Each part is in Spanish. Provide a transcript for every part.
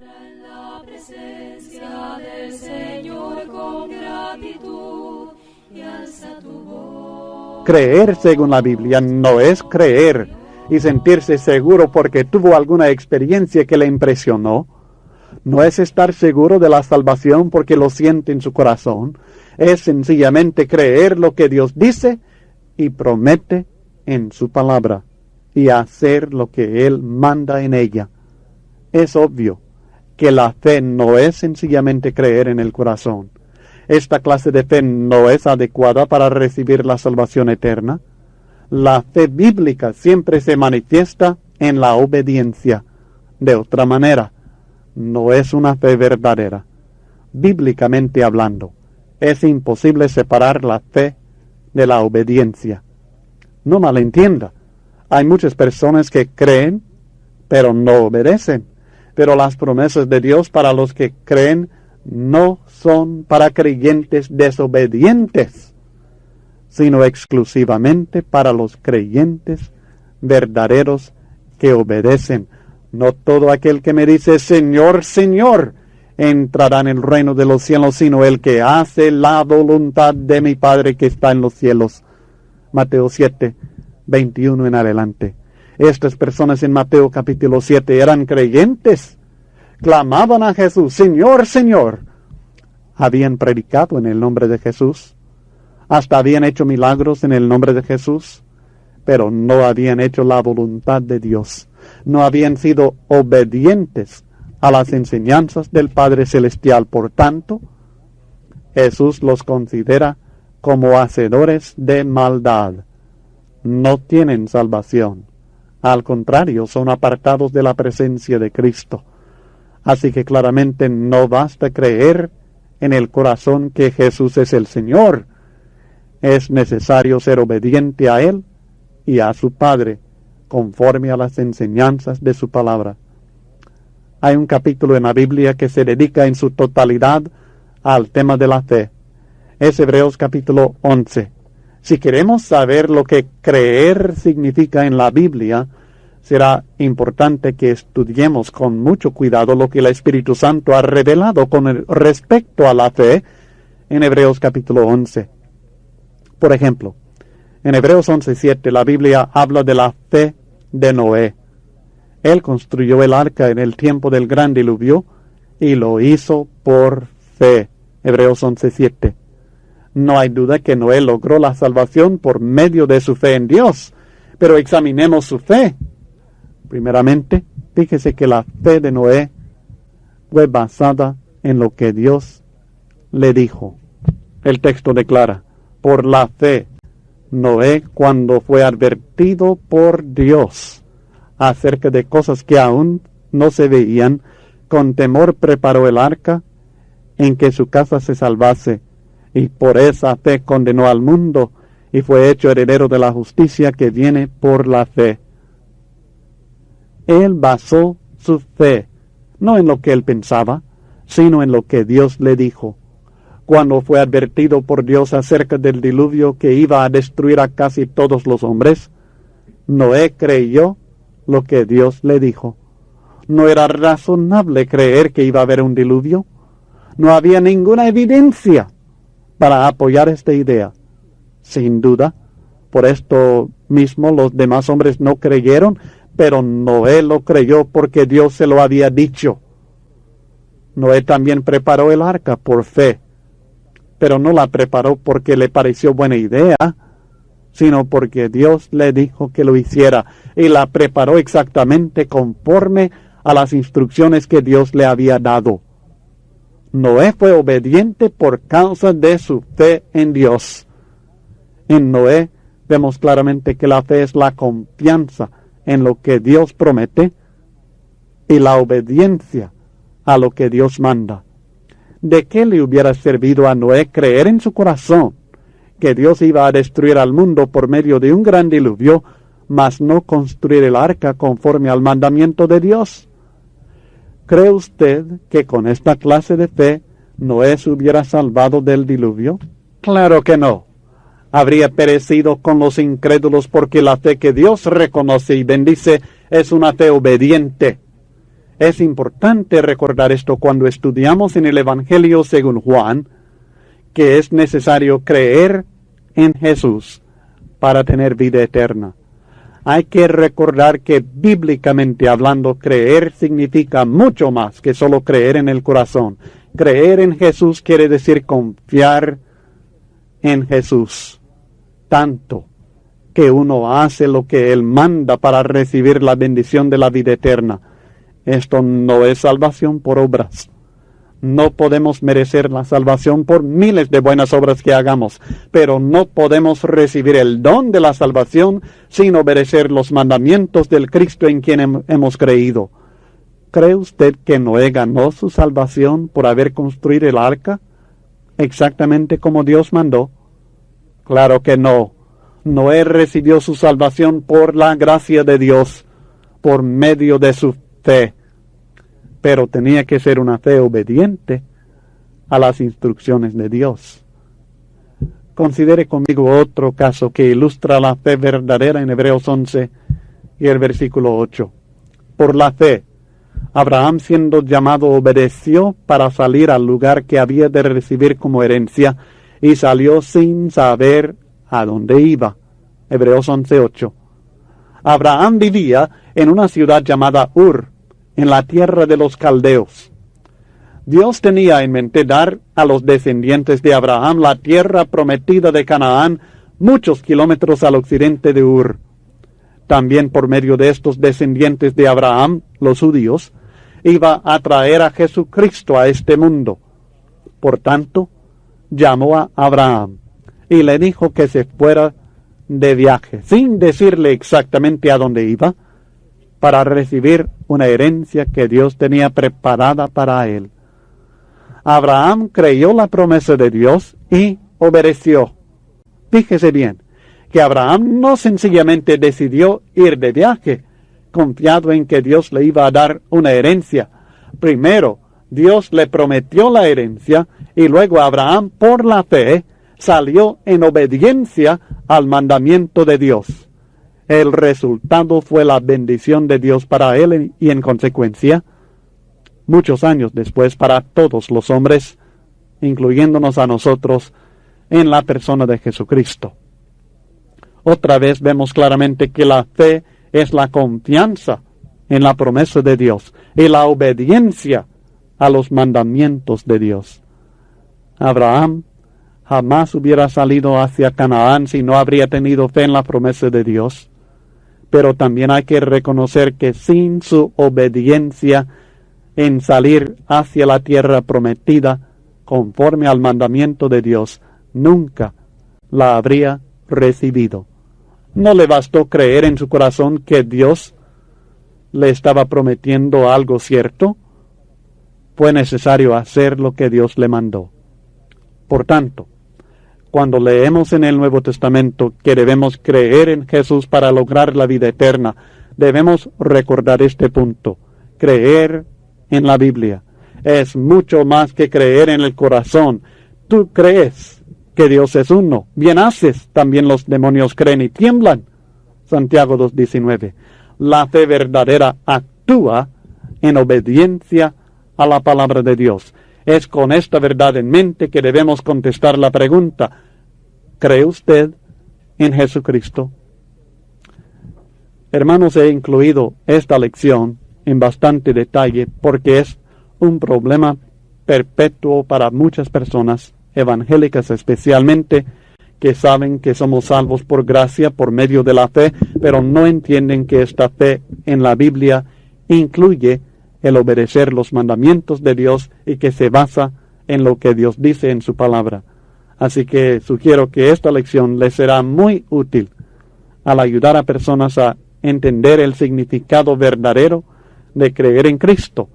En la presencia del Señor con gratitud y alza tu voz. Creer según la Biblia no es creer y sentirse seguro porque tuvo alguna experiencia que le impresionó. No es estar seguro de la salvación porque lo siente en su corazón. Es sencillamente creer lo que Dios dice y promete en su palabra y hacer lo que Él manda en ella. Es obvio que la fe no es sencillamente creer en el corazón. Esta clase de fe no es adecuada para recibir la salvación eterna. La fe bíblica siempre se manifiesta en la obediencia. De otra manera, no es una fe verdadera. Bíblicamente hablando, es imposible separar la fe de la obediencia. No malentienda, hay muchas personas que creen, pero no obedecen. Pero las promesas de Dios para los que creen no son para creyentes desobedientes, sino exclusivamente para los creyentes verdaderos que obedecen. No todo aquel que me dice Señor, Señor, entrará en el reino de los cielos, sino el que hace la voluntad de mi Padre que está en los cielos. Mateo 7, 21 en adelante. Estas personas en Mateo capítulo 7 eran creyentes. Clamaban a Jesús, Señor, Señor. Habían predicado en el nombre de Jesús. Hasta habían hecho milagros en el nombre de Jesús. Pero no habían hecho la voluntad de Dios. No habían sido obedientes a las enseñanzas del Padre Celestial. Por tanto, Jesús los considera como hacedores de maldad. No tienen salvación. Al contrario, son apartados de la presencia de Cristo. Así que claramente no basta creer en el corazón que Jesús es el Señor. Es necesario ser obediente a Él y a su Padre, conforme a las enseñanzas de su palabra. Hay un capítulo en la Biblia que se dedica en su totalidad al tema de la fe. Es Hebreos capítulo 11. Si queremos saber lo que creer significa en la Biblia, será importante que estudiemos con mucho cuidado lo que el Espíritu Santo ha revelado con respecto a la fe en Hebreos capítulo 11. Por ejemplo, en Hebreos 11:7 la Biblia habla de la fe de Noé. Él construyó el arca en el tiempo del gran diluvio y lo hizo por fe. Hebreos 11:7. No hay duda que Noé logró la salvación por medio de su fe en Dios, pero examinemos su fe. Primeramente, fíjese que la fe de Noé fue basada en lo que Dios le dijo. El texto declara, por la fe, Noé, cuando fue advertido por Dios acerca de cosas que aún no se veían, con temor preparó el arca en que su casa se salvase, y por esa fe condenó al mundo, y fue hecho heredero de la justicia que viene por la fe. Él basó su fe, no en lo que él pensaba, sino en lo que Dios le dijo. Cuando fue advertido por Dios acerca del diluvio que iba a destruir a casi todos los hombres, Noé creyó lo que Dios le dijo. ¿No era razonable creer que iba a haber un diluvio? No había ninguna evidencia para apoyar esta idea. Sin duda, por esto mismo los demás hombres no creyeron, pero Noé lo creyó porque Dios se lo había dicho. Noé también preparó el arca por fe, pero no la preparó porque le pareció buena idea, sino porque Dios le dijo que lo hiciera, y la preparó exactamente conforme a las instrucciones que Dios le había dado. Noé fue obediente por causa de su fe en Dios. En Noé vemos claramente que la fe es la confianza en lo que Dios promete y la obediencia a lo que Dios manda. ¿De qué le hubiera servido a Noé creer en su corazón que Dios iba a destruir al mundo por medio de un gran diluvio, mas no construir el arca conforme al mandamiento de Dios? ¿Cree usted que con esta clase de fe Noé se hubiera salvado del diluvio? Claro que no. Habría perecido con los incrédulos porque la fe que Dios reconoce y bendice es una fe obediente. Es importante recordar esto cuando estudiamos en el Evangelio según Juan, que es necesario creer en Jesús para tener vida eterna. Hay que recordar que bíblicamente hablando, creer significa mucho más que solo creer en el corazón. Creer en Jesús quiere decir confiar en Jesús, tanto que uno hace lo que Él manda para recibir la bendición de la vida eterna. Esto no es salvación por obras. No podemos merecer la salvación por miles de buenas obras que hagamos, pero no podemos recibir el don de la salvación sin obedecer los mandamientos del Cristo en quien hemos creído. ¿Cree usted que Noé ganó su salvación por haber construido el arca exactamente como Dios mandó? Claro que no. Noé recibió su salvación por la gracia de Dios, por medio de su fe. Pero tenía que ser una fe obediente a las instrucciones de Dios. Considere conmigo otro caso que ilustra la fe verdadera en Hebreos 11 y el versículo 8. Por la fe, Abraham, siendo llamado, obedeció para salir al lugar que había de recibir como herencia, y salió sin saber a dónde iba. Hebreos 11:8. Abraham vivía en una ciudad llamada Ur, en la tierra de los caldeos. Dios tenía en mente dar a los descendientes de Abraham la tierra prometida de Canaán, muchos kilómetros al occidente de Ur. También por medio de estos descendientes de Abraham, los judíos, iba a traer a Jesucristo a este mundo. Por tanto, llamó a Abraham y le dijo que se fuera de viaje, sin decirle exactamente a dónde iba, para recibir una herencia que Dios tenía preparada para él. Abraham creyó la promesa de Dios y obedeció. Fíjese bien, que Abraham no sencillamente decidió ir de viaje, confiado en que Dios le iba a dar una herencia. Primero, Dios le prometió la herencia y luego Abraham, por la fe, salió en obediencia al mandamiento de Dios. El resultado fue la bendición de Dios para él y en consecuencia, muchos años después, para todos los hombres, incluyéndonos a nosotros, en la persona de Jesucristo. Otra vez vemos claramente que la fe es la confianza en la promesa de Dios y la obediencia a los mandamientos de Dios. Abraham jamás hubiera salido hacia Canaán si no habría tenido fe en la promesa de Dios. Pero también hay que reconocer que sin su obediencia en salir hacia la tierra prometida, conforme al mandamiento de Dios, nunca la habría recibido. No le bastó creer en su corazón que Dios le estaba prometiendo algo cierto. Fue necesario hacer lo que Dios le mandó. Por tanto, cuando leemos en el Nuevo Testamento que debemos creer en Jesús para lograr la vida eterna, debemos recordar este punto. Creer en la Biblia es mucho más que creer en el corazón. Tú crees que Dios es uno. Bien haces, también los demonios creen y tiemblan. Santiago 2:19. La fe verdadera actúa en obediencia a la palabra de Dios. Es con esta verdad en mente que debemos contestar la pregunta: ¿cree usted en Jesucristo? Hermanos, he incluido esta lección en bastante detalle porque es un problema perpetuo para muchas personas, evangélicas especialmente, que saben que somos salvos por gracia, por medio de la fe, pero no entienden que esta fe en la Biblia incluye el obedecer los mandamientos de Dios y que se basa en lo que Dios dice en su palabra. Así que sugiero que esta lección les será muy útil al ayudar a personas a entender el significado verdadero de creer en Cristo,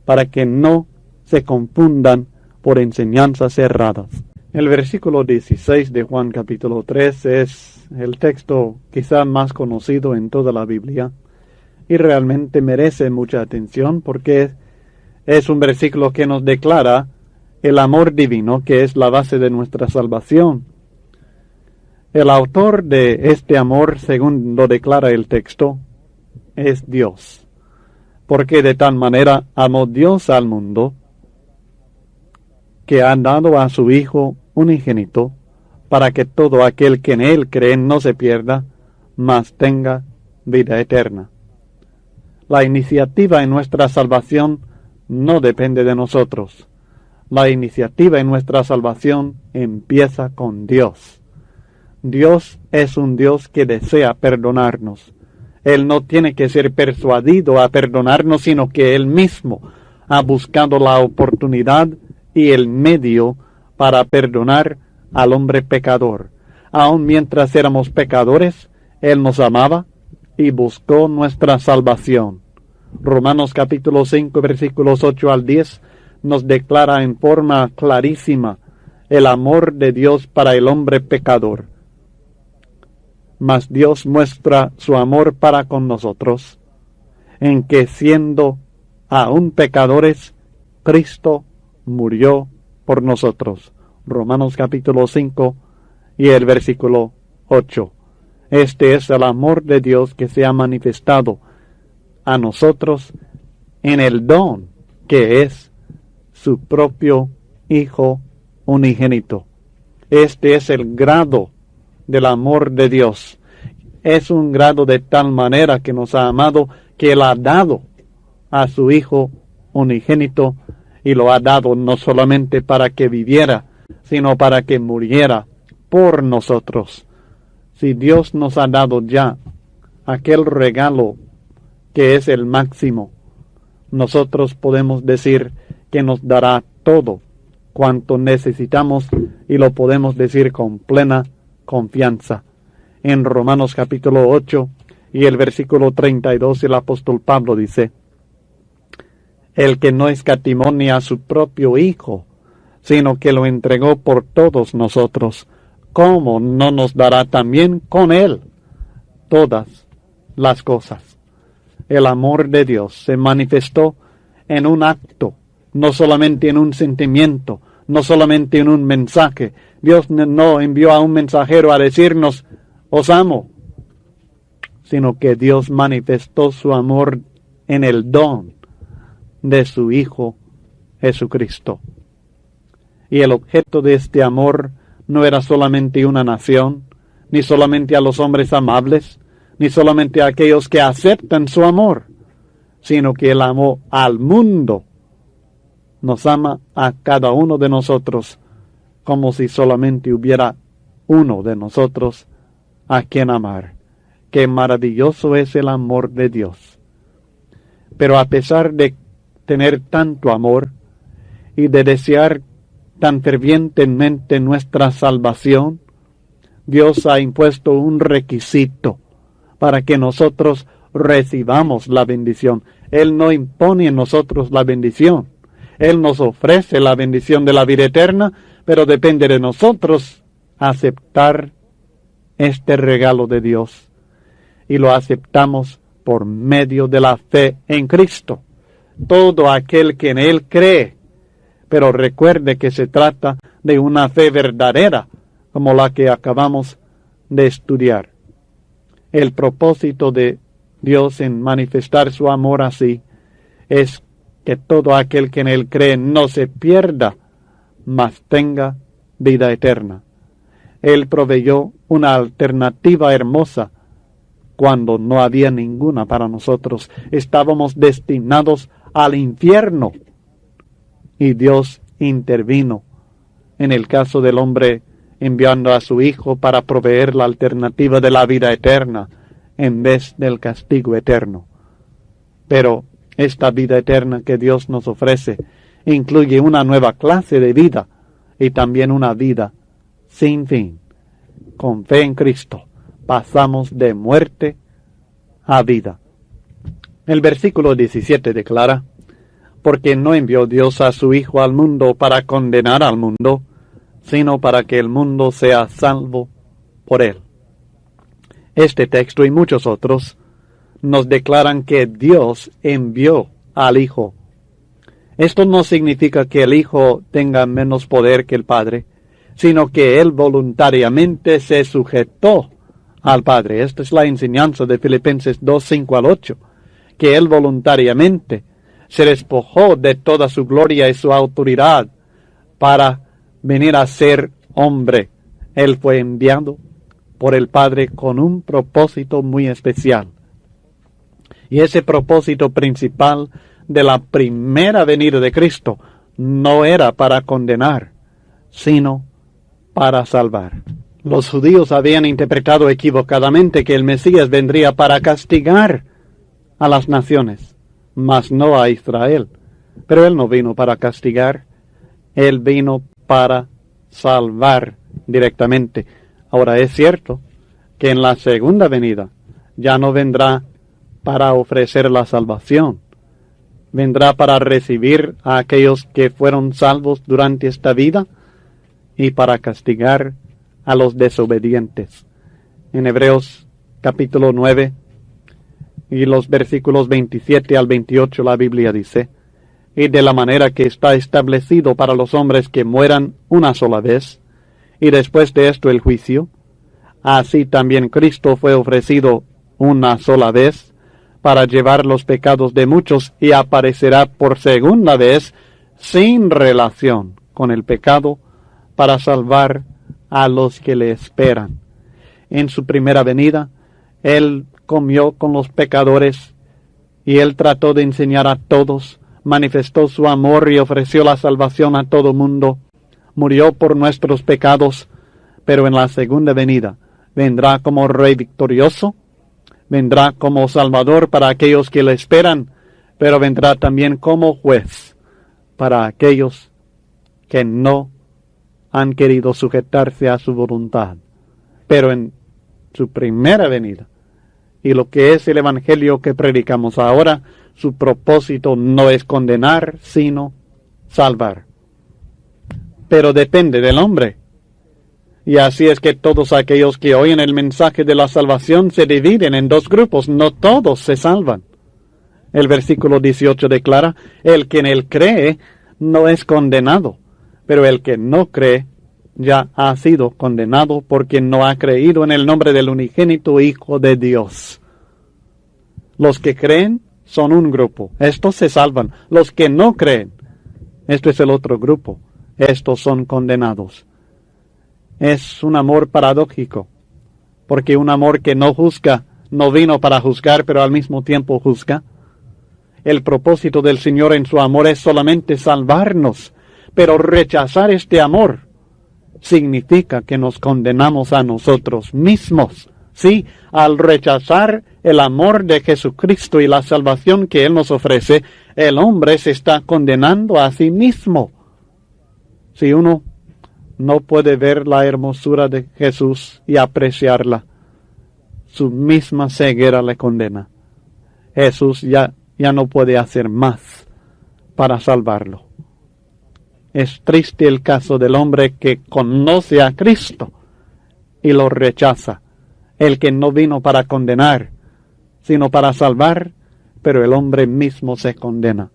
para que no se confundan por enseñanzas erradas. El versículo 16 de Juan capítulo 3 es el texto quizá más conocido en toda la Biblia y realmente merece mucha atención porque es un versículo que nos declara el amor divino que es la base de nuestra salvación. El autor de este amor, según lo declara el texto, es Dios. Porque de tal manera amó Dios al mundo, que ha dado a su Hijo unigénito, para que todo aquel que en Él cree no se pierda, mas tenga vida eterna. La iniciativa en nuestra salvación no depende de nosotros. La iniciativa en nuestra salvación empieza con Dios. Dios es un Dios que desea perdonarnos. Él no tiene que ser persuadido a perdonarnos, sino que Él mismo ha buscado la oportunidad y el medio para perdonar al hombre pecador. Aun mientras éramos pecadores, Él nos amaba y buscó nuestra salvación. Romanos capítulo 5, versículos 8 al 10, nos declara en forma clarísima el amor de Dios para el hombre pecador. Mas Dios muestra su amor para con nosotros, en que siendo aún pecadores, Cristo murió por nosotros. Romanos capítulo 5 y el versículo 8. Este es el amor de Dios que se ha manifestado a nosotros en el don que es su propio Hijo unigénito. Este es el grado del amor de Dios. Es un grado de tal manera que nos ha amado, que Él ha dado a su Hijo unigénito, y lo ha dado no solamente para que viviera, sino para que muriera por nosotros. Si Dios nos ha dado ya aquel regalo que es el máximo, nosotros podemos decir que nos dará todo cuanto necesitamos, y lo podemos decir con plena confianza. En Romanos capítulo 8 y el versículo 32, el apóstol Pablo dice: el que no escatimó ni a su propio Hijo, sino que lo entregó por todos nosotros, ¿cómo no nos dará también con Él todas las cosas? El amor de Dios se manifestó en un acto, no solamente en un sentimiento, no solamente en un mensaje. Dios no envió a un mensajero a decirnos, os amo, sino que Dios manifestó su amor en el don de su Hijo Jesucristo. Y el objeto de este amor no era solamente una nación, ni solamente a los hombres amables, ni solamente a aquellos que aceptan su amor, sino que Él amó al mundo. Nos ama a cada uno de nosotros, como si solamente hubiera uno de nosotros a quien amar. Qué maravilloso es el amor de Dios. Pero a pesar de tener tanto amor y de desear tan fervientemente nuestra salvación, Dios ha impuesto un requisito para que nosotros recibamos la bendición. Él no impone en nosotros la bendición. Él nos ofrece la bendición de la vida eterna, pero depende de nosotros aceptar este regalo de Dios. Y lo aceptamos por medio de la fe en Cristo. Todo aquel que en Él cree. Pero recuerde que se trata de una fe verdadera, como la que acabamos de estudiar. El propósito de Dios en manifestar su amor así es que todo aquel que en Él cree no se pierda, mas tenga vida eterna. Él proveyó una alternativa hermosa cuando no había ninguna para nosotros. Estábamos destinados al infierno y Dios intervino en el caso del hombre, enviando a su Hijo para proveer la alternativa de la vida eterna en vez del castigo eterno. Pero esta vida eterna que Dios nos ofrece incluye una nueva clase de vida y también una vida sin fin. Con fe en Cristo pasamos de muerte a vida. El versículo 17 declara: porque no envió Dios a su Hijo al mundo para condenar al mundo, sino para que el mundo sea salvo por él. Este texto y muchos otros nos declaran que Dios envió al Hijo. Esto no significa que el Hijo tenga menos poder que el Padre, sino que Él voluntariamente se sujetó al Padre. Esta es la enseñanza de Filipenses 2, 5 al 8, que Él voluntariamente se despojó de toda su gloria y su autoridad para venir a ser hombre. Él fue enviado por el Padre con un propósito muy especial. Y ese propósito principal de la primera venida de Cristo no era para condenar, sino para salvar. Los judíos habían interpretado equivocadamente que el Mesías vendría para castigar a las naciones, mas no a Israel. Pero Él no vino para castigar, Él vino para salvar directamente. Ahora es cierto que en la segunda venida ya no vendrá para ofrecer la salvación, vendrá para recibir a aquellos que fueron salvos durante esta vida y para castigar a los desobedientes. En Hebreos capítulo 9 y los versículos 27 al 28 la Biblia dice: y de la manera que está establecido para los hombres que mueran una sola vez, y después de esto el juicio, así también Cristo fue ofrecido una sola vez para llevar los pecados de muchos, y aparecerá por segunda vez sin relación con el pecado para salvar a los que le esperan. En su primera venida, Él comió con los pecadores y Él trató de enseñar a todos, manifestó su amor y ofreció la salvación a todo mundo, murió por nuestros pecados, pero en la segunda venida vendrá como Rey victorioso, vendrá como Salvador para aquellos que le esperan, pero vendrá también como juez para aquellos que no han querido sujetarse a su voluntad. Pero en su primera venida, y lo que es el Evangelio que predicamos ahora, su propósito no es condenar, sino salvar. Pero depende del hombre. Y así es que todos aquellos que oyen el mensaje de la salvación se dividen en dos grupos, no todos se salvan. El versículo 18 declara: el que en él cree no es condenado, pero el que no cree ya ha sido condenado porque no ha creído en el nombre del unigénito Hijo de Dios. Los que creen son un grupo, estos se salvan. Los que no creen, esto es el otro grupo, estos son condenados. Es un amor paradójico, porque un amor que no juzga, no vino para juzgar, pero al mismo tiempo juzga. El propósito del Señor en su amor es solamente salvarnos, pero rechazar este amor significa que nos condenamos a nosotros mismos. Sí, al rechazar el amor de Jesucristo y la salvación que Él nos ofrece, el hombre se está condenando a sí mismo. Si uno no puede ver la hermosura de Jesús y apreciarla, su misma ceguera le condena. Jesús ya no puede hacer más para salvarlo. Es triste el caso del hombre que conoce a Cristo y lo rechaza. El que no vino para condenar, sino para salvar, pero el hombre mismo se condena.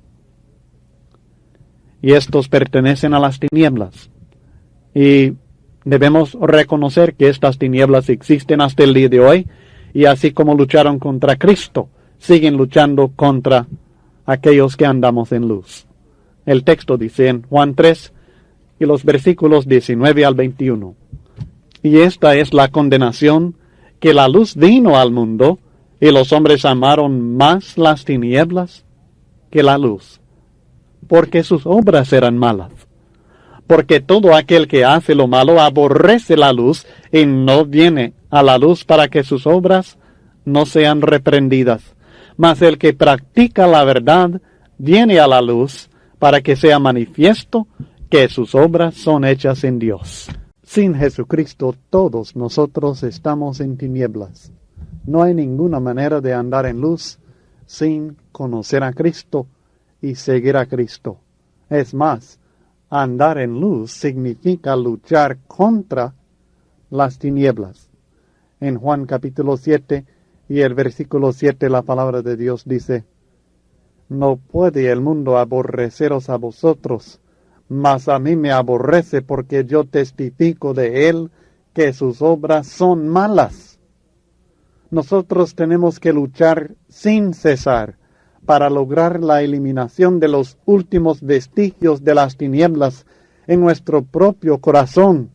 Y estos pertenecen a las tinieblas. Y debemos reconocer que estas tinieblas existen hasta el día de hoy, y así como lucharon contra Cristo, siguen luchando contra aquellos que andamos en luz. El texto dice en Juan 3 y los versículos 19 al 21. Y esta es la condenación, que la luz vino al mundo, y los hombres amaron más las tinieblas que la luz, porque sus obras eran malas. Porque todo aquel que hace lo malo aborrece la luz y no viene a la luz para que sus obras no sean reprendidas. Mas el que practica la verdad viene a la luz para que sea manifiesto que sus obras son hechas en Dios. Sin Jesucristo todos nosotros estamos en tinieblas. No hay ninguna manera de andar en luz sin conocer a Cristo y seguir a Cristo. Es más, andar en luz significa luchar contra las tinieblas. En Juan capítulo 7 y el versículo 7 la palabra de Dios dice: no puede el mundo aborreceros a vosotros, mas a mí me aborrece porque yo testifico de él que sus obras son malas. Nosotros tenemos que luchar sin cesar para lograr la eliminación de los últimos vestigios de las tinieblas en nuestro propio corazón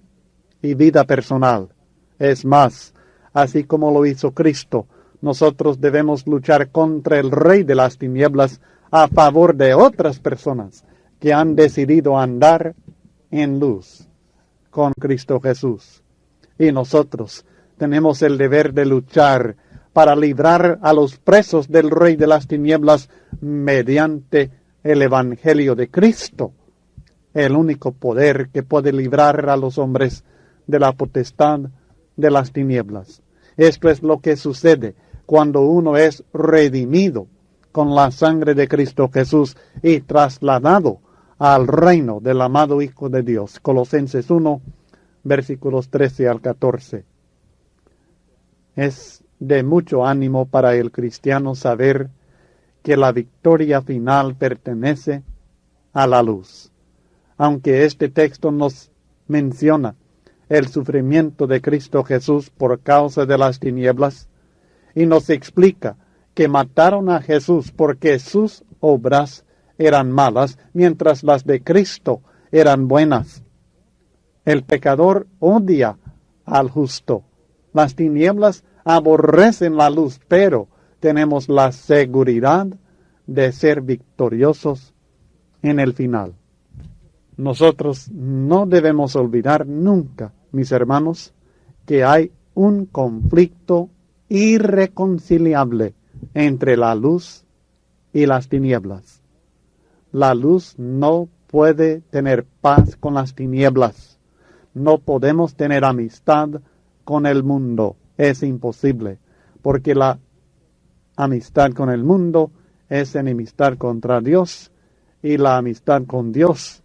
y vida personal. Es más, así como lo hizo Cristo, nosotros debemos luchar contra el rey de las tinieblas a favor de otras personas que han decidido andar en luz con Cristo Jesús. Y nosotros tenemos el deber de luchar para librar a los presos del rey de las tinieblas mediante el Evangelio de Cristo, el único poder que puede librar a los hombres de la potestad de las tinieblas. Esto es lo que sucede cuando uno es redimido con la sangre de Cristo Jesús y trasladado al reino del amado Hijo de Dios. Colosenses 1, versículos 13 al 14. Es de mucho ánimo para el cristiano saber que la victoria final pertenece a la luz. Aunque este texto nos menciona el sufrimiento de Cristo Jesús por causa de las tinieblas y nos explica que mataron a Jesús porque sus obras eran malas, mientras las de Cristo eran buenas. El pecador odia al justo. Las tinieblas aborrecen la luz, pero tenemos la seguridad de ser victoriosos en el final. Nosotros no debemos olvidar nunca, mis hermanos, que hay un conflicto irreconciliable entre la luz y las tinieblas. La luz no puede tener paz con las tinieblas. No podemos tener amistad con el mundo. Es imposible, porque la amistad con el mundo es enemistad contra Dios, y la amistad con Dios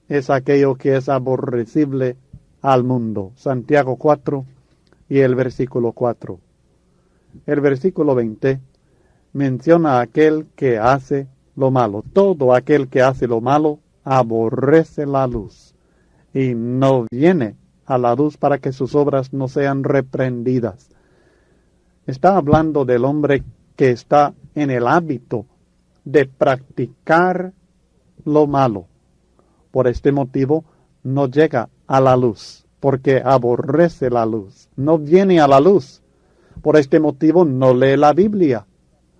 es aquello que es aborrecible al mundo. Santiago 4 y el versículo 4. El versículo 20 menciona a aquel que hace lo malo. Todo aquel que hace lo malo aborrece la luz y no viene a la luz para que sus obras no sean reprendidas. Está hablando del hombre que está en el hábito de practicar lo malo. Por este motivo no llega a la luz, porque aborrece la luz. No viene a la luz. Por este motivo no lee la Biblia,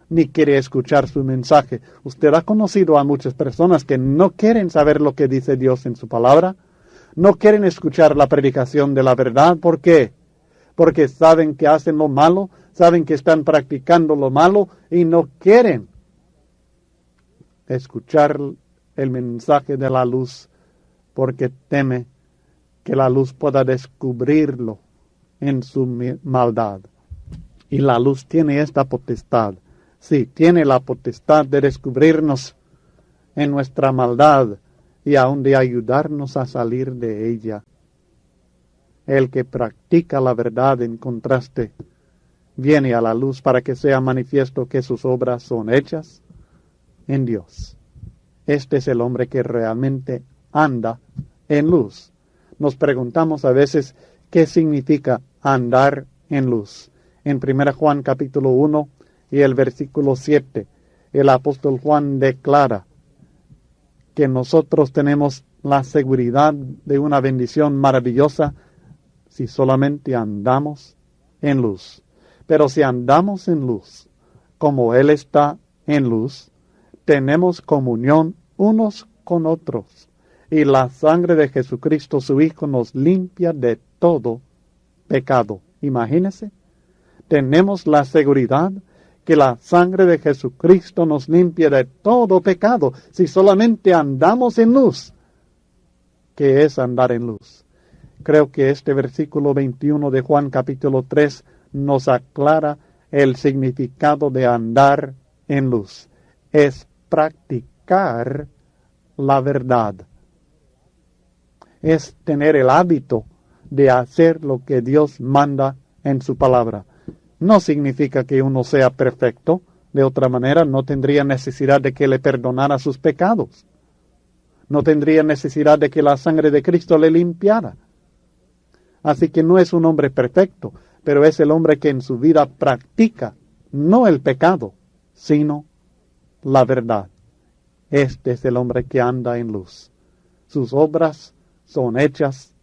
ni quiere escuchar su mensaje. Usted ha conocido a muchas personas que no quieren saber lo que dice Dios en su palabra. No quieren escuchar la predicación de la verdad. ¿Por qué? Porque saben que hacen lo malo, saben que están practicando lo malo y no quieren escuchar el mensaje de la luz porque teme que la luz pueda descubrirlo en su maldad. Y la luz tiene esta potestad. Sí, tiene la potestad de descubrirnos en nuestra maldad y aún de ayudarnos a salir de ella. El que practica la verdad en contraste viene a la luz para que sea manifiesto que sus obras son hechas en Dios. Este es el hombre que realmente anda en luz. Nos preguntamos a veces qué significa andar en luz. En 1 Juan capítulo 1 y el versículo 7, el apóstol Juan declara que nosotros tenemos la seguridad de una bendición maravillosa si solamente andamos en luz. Pero si andamos en luz, como Él está en luz, tenemos comunión unos con otros. Y la sangre de Jesucristo, su Hijo, nos limpia de todo pecado. Imagínense, tenemos la seguridad que la sangre de Jesucristo nos limpia de todo pecado si solamente andamos en luz. ¿Qué es andar en luz? Creo que este versículo 21 de Juan capítulo 3 nos aclara el significado de andar en luz. Es practicar la verdad. Es tener el hábito de hacer lo que Dios manda en su palabra. No significa que uno sea perfecto. De otra manera, no tendría necesidad de que le perdonara sus pecados. No tendría necesidad de que la sangre de Cristo le limpiara. Así que no es un hombre perfecto, pero es el hombre que en su vida practica no el pecado, sino la verdad. Este es el hombre que anda en luz. Sus obras son hechas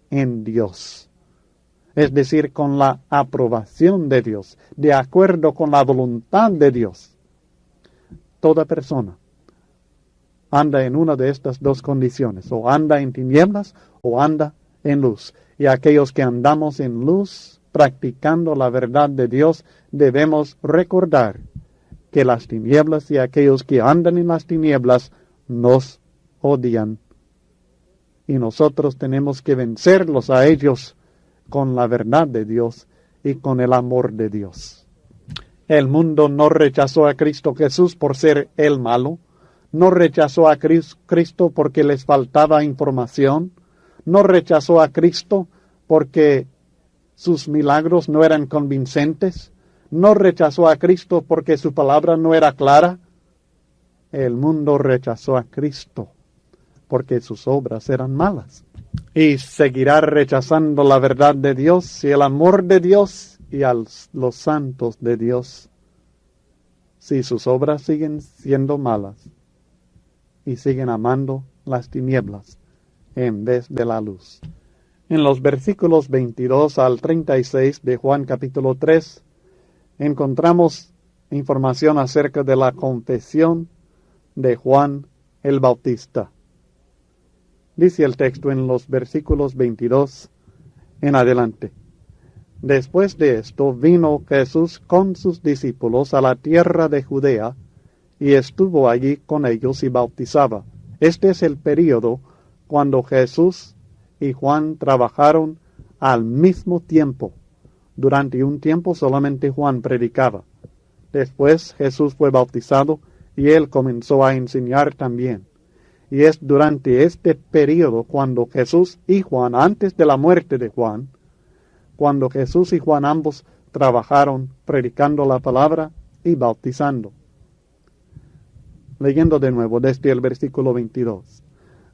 en Dios. Es decir, con la aprobación de Dios, de acuerdo con la voluntad de Dios. Toda persona anda en una de estas dos condiciones, o anda en tinieblas o anda en luz. Y aquellos que andamos en luz, practicando la verdad de Dios, debemos recordar que las tinieblas y aquellos que andan en las tinieblas nos odian. Y nosotros tenemos que vencerlos a ellos con la verdad de Dios y con el amor de Dios. El mundo no rechazó a Cristo Jesús por ser el malo, no rechazó a Cristo porque les faltaba información, no rechazó a Cristo porque sus milagros no eran convincentes, no rechazó a Cristo porque su palabra no era clara. El mundo rechazó a Cristo porque sus obras eran malas. Y seguirá rechazando la verdad de Dios y el amor de Dios y a los santos de Dios si sus obras siguen siendo malas y siguen amando las tinieblas en vez de la luz. En los versículos 22 al 36 de Juan capítulo 3 encontramos información acerca de la confesión de Juan el Bautista. Dice el texto en los versículos 22 en adelante. Después de esto vino Jesús con sus discípulos a la tierra de Judea y estuvo allí con ellos y bautizaba. Este es el período cuando Jesús y Juan trabajaron al mismo tiempo. Durante un tiempo solamente Juan predicaba. Después Jesús fue bautizado y él comenzó a enseñar también. Y es durante este período cuando Jesús y Juan, antes de la muerte de Juan, cuando Jesús y Juan ambos trabajaron predicando la palabra y bautizando. Leyendo de nuevo desde el versículo 22.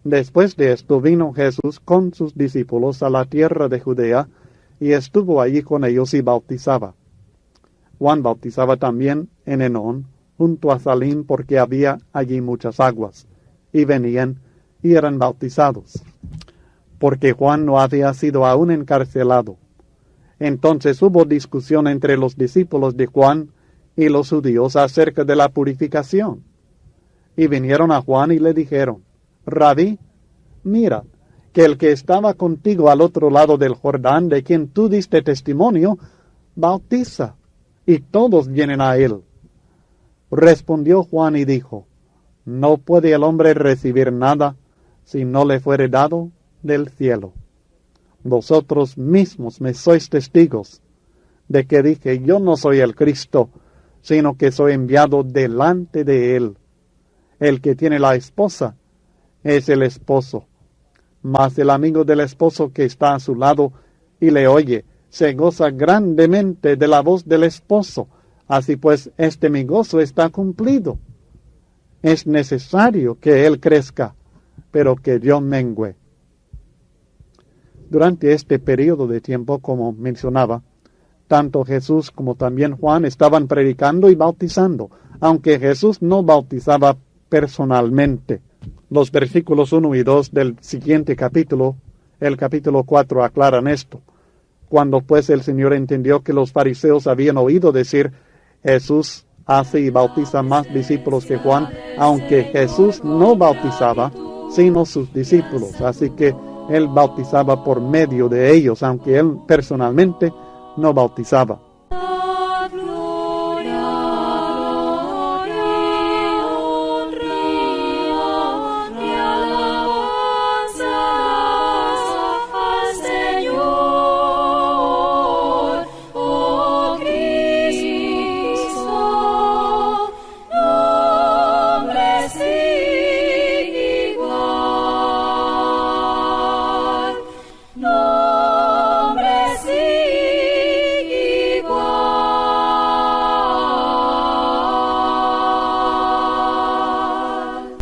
Después de esto vino Jesús con sus discípulos a la tierra de Judea y estuvo allí con ellos y bautizaba. Juan bautizaba también en Enón, junto a Salim, porque había allí muchas aguas, y venían y eran bautizados, porque Juan no había sido aún encarcelado. Entonces hubo discusión entre los discípulos de Juan y los judíos acerca de la purificación. Y vinieron a Juan y le dijeron: Rabí, mira, que el que estaba contigo al otro lado del Jordán, de quien tú diste testimonio, bautiza, y todos vienen a él. Respondió Juan y dijo: No puede el hombre recibir nada si no le fuere dado del cielo. Vosotros mismos me sois testigos de que dije: yo no soy el Cristo, sino que soy enviado delante de él. El que tiene la esposa es el esposo, mas el amigo del esposo que está a su lado y le oye, se goza grandemente de la voz del esposo. Así pues, mi gozo está cumplido. Es necesario que él crezca, pero que yo mengüe. Durante este periodo de tiempo, como mencionaba, tanto Jesús como también Juan estaban predicando y bautizando, aunque Jesús no bautizaba personalmente. Los versículos 1 y 2 del siguiente capítulo, el capítulo 4, aclaran esto. Cuando pues el Señor entendió que los fariseos habían oído decir: Jesús hace y bautiza más discípulos que Juan, aunque Jesús no bautizaba, sino sus discípulos. Así que él bautizaba por medio de ellos, aunque él personalmente no bautizaba.